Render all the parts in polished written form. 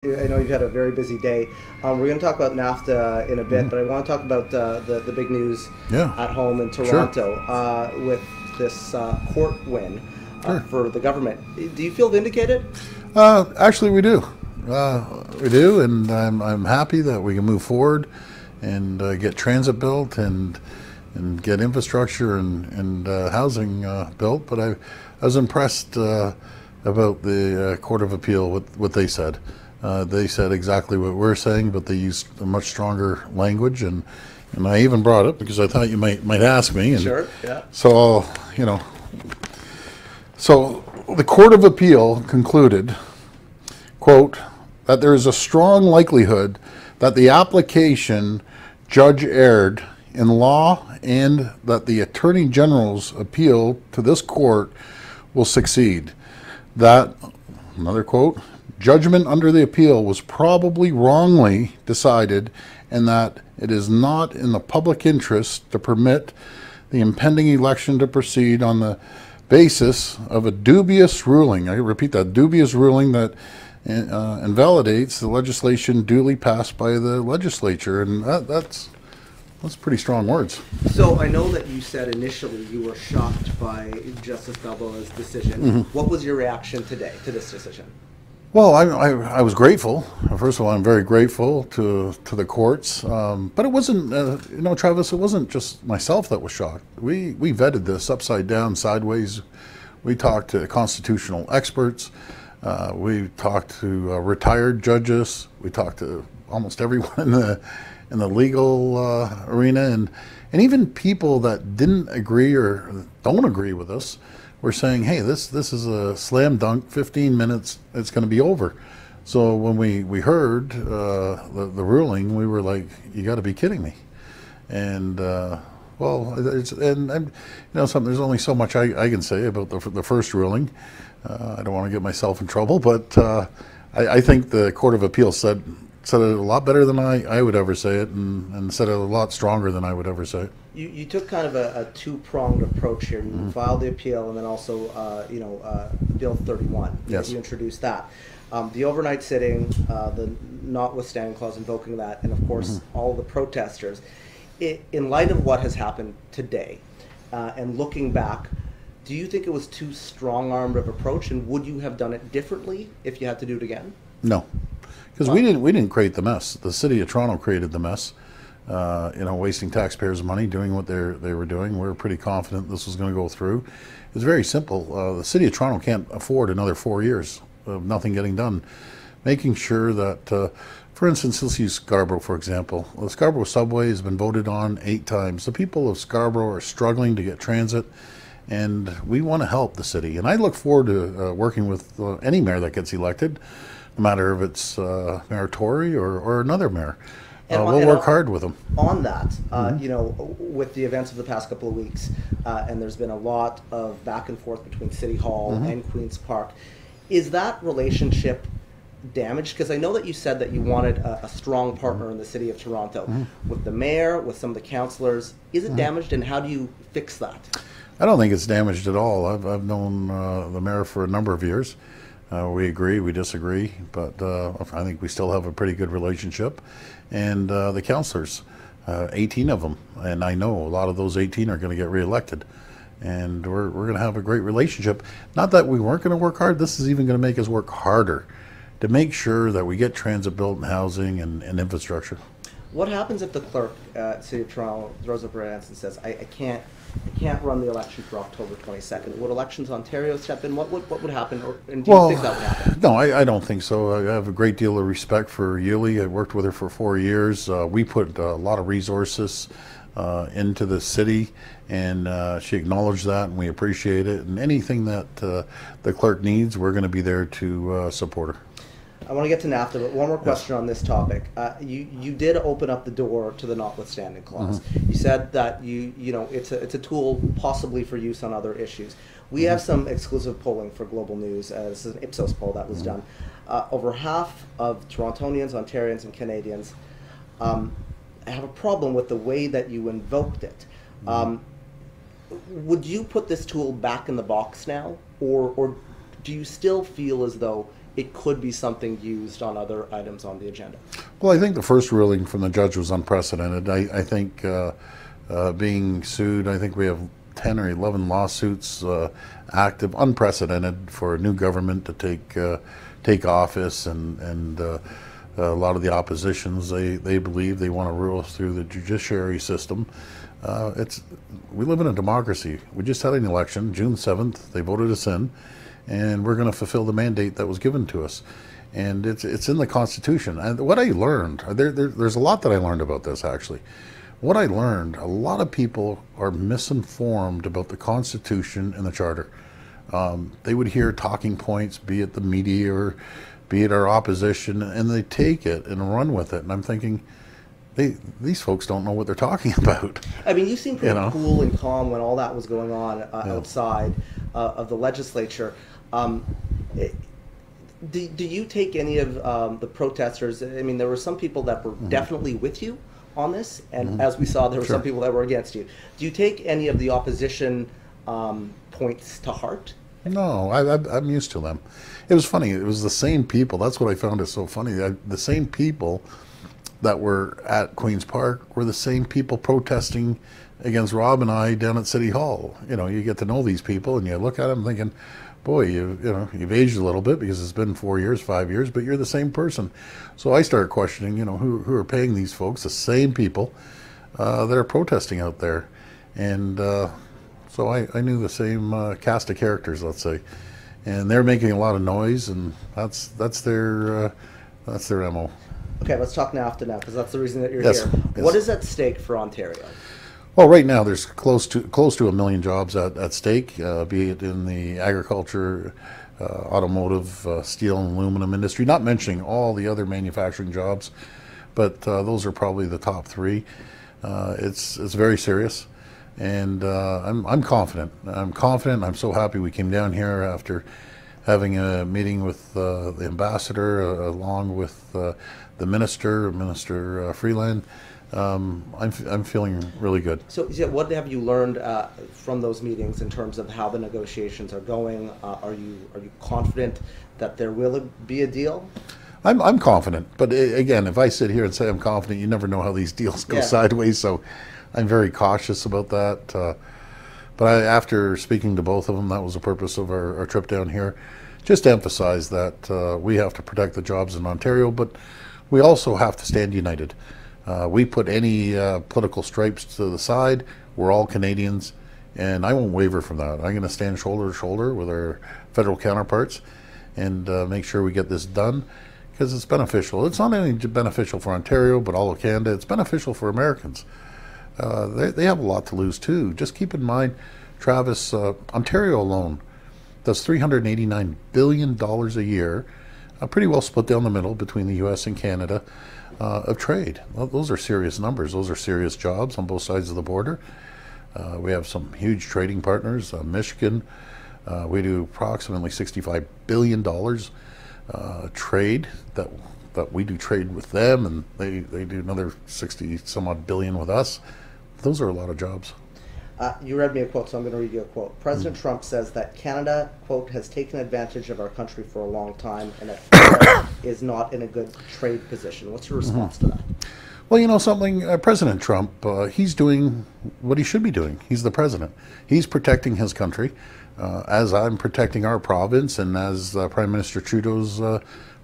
I know you've had a very busy day. We're going to talk about NAFTA in a bit, but I want to talk about the big news at home in Toronto with this court win for the government. Do you feel vindicated? Actually, we do. We do, and I'm happy that we can move forward and get transit built and get infrastructure and housing built. But I was impressed about the Court of Appeal, what they said. They said exactly what we're saying, but they used a much stronger language, and I even brought it because I thought you might ask me. And sure, yeah. So, so the Court of Appeal concluded, quote, that there is a strong likelihood that the application judge erred in law and that the Attorney General's appeal to this court will succeed. That, another quote, judgment under the appeal was probably wrongly decided and that it is not in the public interest to permit the impending election to proceed on the basis of a dubious ruling. I repeat that, dubious ruling that invalidates the legislation duly passed by the legislature, and that's pretty strong words. So I know that you said initially you were shocked by Justice Balboa's decision. Mm-hmm. What was your reaction today to this decision? Well, I was grateful. First of all, I'm very grateful to the courts, but it wasn't, Travis, it wasn't just myself that was shocked. We vetted this upside down, sideways. We talked to constitutional experts. We talked to retired judges. We talked to almost everyone in the legal arena, and even people that didn't agree or don't agree with us. We're saying, hey, this is a slam dunk, 15 minutes, it's going to be over. So when we heard the ruling, we were like, you got to be kidding me. And there's there's only so much I can say about the first ruling. I don't want to get myself in trouble, but I think the Court of Appeal said it a lot better than I would ever say it, and said it a lot stronger than I would ever say it. You took kind of a two-pronged approach here. You filed the appeal and then also, Bill 31. Yes. You introduced that. The overnight sitting, the notwithstanding clause invoking that, and of course all the protesters. In light of what has happened today, and looking back, do you think it was too strong-armed of approach, and would you have done it differently if you had to do it again? No, because we didn't create the mess. The city of Toronto created the mess. Wasting taxpayers' money, doing what they were doing. We were pretty confident this was going to go through. It's very simple. The city of Toronto can't afford another 4 years of nothing getting done. Making sure that, for instance, let's use Scarborough, for example. The Scarborough subway has been voted on 8 times. The people of Scarborough are struggling to get transit, and we want to help the city. And I look forward to working with any mayor that gets elected, no matter if it's Mayor Tory or another mayor. We'll work hard with them. On that, with the events of the past couple of weeks, and there's been a lot of back and forth between City Hall and Queen's Park, is that relationship damaged? Because I know that you said that you wanted a strong partner in the City of Toronto. With the mayor, with some of the councillors, is it damaged, and how do you fix that? I don't think it's damaged at all. I've known the mayor for a number of years. We agree, we disagree, but I think we still have a pretty good relationship. And the councillors, 18 of them, and I know a lot of those 18 are going to get reelected. And we're going to have a great relationship. Not that we weren't going to work hard, this is even going to make us work harder to make sure that we get transit built and housing and infrastructure. What happens if the clerk at City of Toronto throws up her hands and says, I can't run the election for October 22nd. Would Elections Ontario step in? What would happen? And do you think that would happen? No, I don't think so. I have a great deal of respect for Yuli. I worked with her for 4 years. We put a lot of resources into the city, and she acknowledged that, and we appreciate it. And anything that the clerk needs, we're going to be there to support her. I want to get to NAFTA, but one more question on this topic. You did open up the door to the notwithstanding clause. You said that it's a tool possibly for use on other issues. We have some exclusive polling for Global News, as an Ipsos poll that was done. Over half of Torontonians, Ontarians, and Canadians have a problem with the way that you invoked it. Would you put this tool back in the box now, or do you still feel as though it could be something used on other items on the agenda? Well, I think the first ruling from the judge was unprecedented. I think being sued, I think we have 10 or 11 lawsuits active, unprecedented for a new government to take office, and a lot of the oppositions, they believe they want to rule through the judiciary system. We live in a democracy. We just had an election, June 7th. They voted us in, and we're going to fulfill the mandate that was given to us. And it's in the Constitution. And what I learned, there's a lot that I learned about this, actually. What I learned, a lot of people are misinformed about the Constitution and the Charter. They would hear talking points, be it the media or be it our opposition, and they take it and run with it. And I'm thinking, these folks don't know what they're talking about. I mean, you seemed pretty cool and calm when all that was going on outside of the legislature. Do you take any of the protesters? I mean, there were some people that were definitely with you on this, and as we saw, there were some people that were against you. Do you take any of the opposition points to heart? No, I'm used to them. It was funny. It was the same people. That's what I found is so funny. The same people that were at Queen's Park were the same people protesting against Rob and I down at City Hall. You know, you get to know these people, and you look at them thinking, boy, you've aged a little bit because it's been 4 years, 5 years, but you're the same person. So I started questioning, who are paying these folks, the same people that are protesting out there. And so I knew the same cast of characters, let's say. And they're making a lot of noise, and that's their MO. Okay, let's talk NAFTA now, because that's the reason that you're Yes. here. Yes. What is at stake for Ontario? Well, right now there's close to 1 million jobs at stake, be it in the agriculture, automotive, steel and aluminum industry, not mentioning all the other manufacturing jobs, but those are probably the top three. It's very serious, and I'm confident. I'm so happy we came down here after having a meeting with the ambassador, along with the Minister Freeland. I'm feeling really good. So, what have you learned from those meetings in terms of how the negotiations are going? Are you confident that there will be a deal? I'm confident, but again, if I sit here and say I'm confident, you never know how these deals go sideways. So, I'm very cautious about that. But after speaking to both of them, that was the purpose of our trip down here, just to emphasize that we have to protect the jobs in Ontario, but we also have to stand united. We put any political stripes to the side. We're all Canadians, and I won't waver from that. I'm going to stand shoulder to shoulder with our federal counterparts and make sure we get this done, because it's beneficial. It's not only beneficial for Ontario, but all of Canada. It's beneficial for Americans. They have a lot to lose too. Just keep in mind, Travis, Ontario alone does $389 billion a year, pretty well split down the middle between the U.S. and Canada, of trade. Well, those are serious numbers. Those are serious jobs on both sides of the border. We have some huge trading partners. Michigan, we do approximately $65 billion trade that we do trade with them, and they do another 60 some odd billion with us. Those are a lot of jobs. You read me a quote, so I'm going to read you a quote. President Trump says that Canada, quote, has taken advantage of our country for a long time, and that Canada is not in a good trade position. What's your response to that? Well, something, President Trump, he's doing what he should be doing. He's the president. He's protecting his country, as I'm protecting our province, and as Prime Minister Trudeau's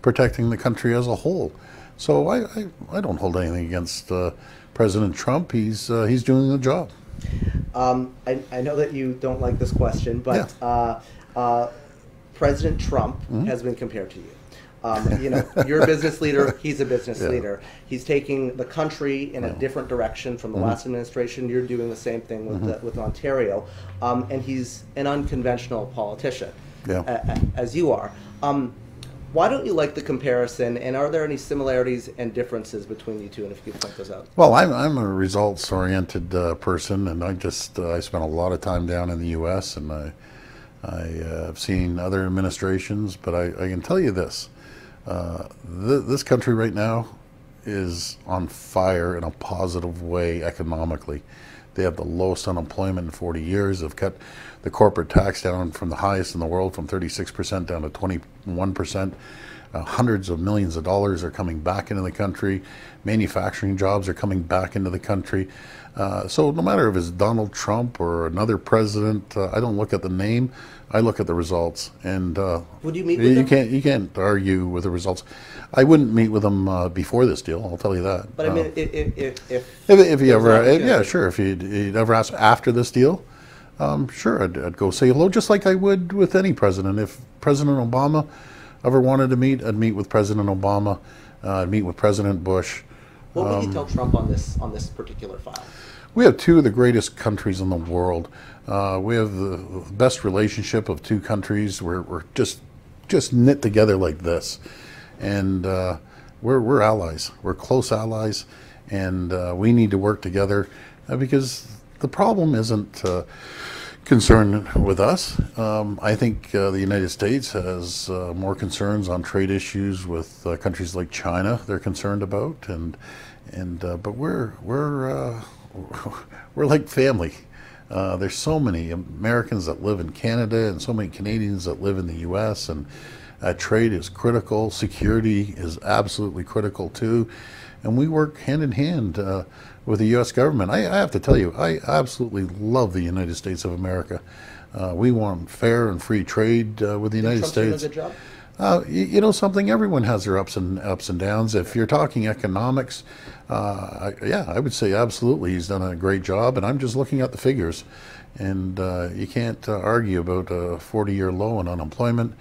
protecting the country as a whole. So I don't hold anything against President Trump. He's doing the job. I know that you don't like this question, but President Trump has been compared to you. You're a business leader. He's a business leader. He's taking the country in a different direction from the last administration. You're doing the same thing with Ontario, and he's an unconventional politician, as you are. Why don't you like the comparison, and are there any similarities and differences between you two, and if you could point those out? Well, I'm a results-oriented person, and I spent a lot of time down in the U.S., and I have seen other administrations, but I can tell you this. This country right now is on fire in a positive way economically. They have the lowest unemployment in 40 years. They've cut the corporate tax down from the highest in the world, from 36% down to 21%. Hundreds of millions of dollars are coming back into the country. Manufacturing jobs are coming back into the country. So no matter if it's Donald Trump or another president, I don't look at the name. I look at the results. And would you meet with them? You can't argue with the results. I wouldn't meet with them before this deal. I'll tell you that. But I mean, if you ever, yeah, sure. If you'd ever ask after this deal, sure, I'd go say hello, just like I would with any president. If President Obama ever wanted to meet, I'd meet with President Obama. I'd meet with President Bush. What would you tell Trump on this particular file? We have two of the greatest countries in the world. We have the best relationship of two countries. We're just knit together like this, and we're allies. We're close allies, and we need to work together because the problem isn't concerned with us. I think the United States has more concerns on trade issues with countries like China. They're concerned about, but we're like family. There's so many Americans that live in Canada and so many Canadians that live in the U.S. and trade is critical. Security is absolutely critical too, and we work hand in hand with the U.S. government. I have to tell you, I absolutely love the United States of America. We want fair and free trade with the United States. Doing a good job? You know something, everyone has their ups and downs. If you're talking economics, yeah, I would say absolutely he's done a great job, and I'm just looking at the figures. And you can't argue about a 40-year low in unemployment,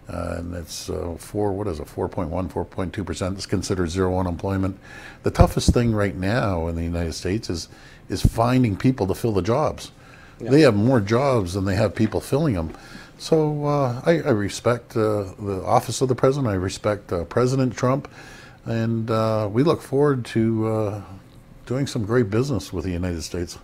and it's 4.1, 4.2%. It's considered zero unemployment. The toughest thing right now in the United States is finding people to fill the jobs. Yeah. They have more jobs than they have people filling them. So I respect the office of the president. I respect President Trump, and we look forward to doing some great business with the United States.